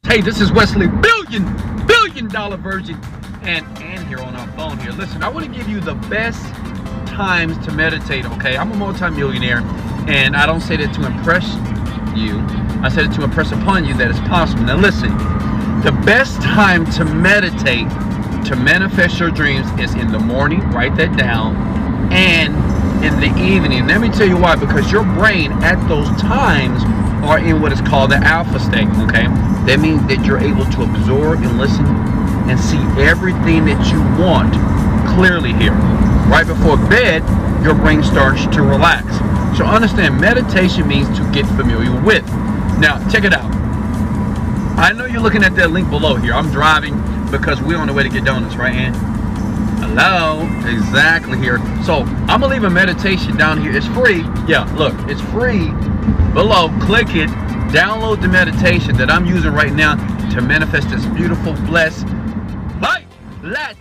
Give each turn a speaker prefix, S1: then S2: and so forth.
S1: Hey, this is Wesley Virgin, Virgin, and here on our phone here. Listen, I want to give you the best times to meditate, okay? I'm a multi-millionaire, and I don't say that to impress you. I said it to impress upon you that it's possible. Now listen, the best time to meditate, to manifest your dreams, is in the morning, write that down, and in the evening. Let me tell you why. Because your brain at those times are in what is called the alpha state, okay? That means that you're able to absorb and listen and see everything that you want clearly here. Right before bed, your brain starts to relax. So understand, meditation means to get familiar with. Now, check it out. I know you're looking at that link below here. I'm driving because we're on the way to get donuts, right, Ann? Hello? Exactly here. So, I'm going to leave a meditation down here. It's free. Yeah, look, it's free. Below, click it. Download the meditation that I'm using right now to manifest this beautiful, blessed life. Let's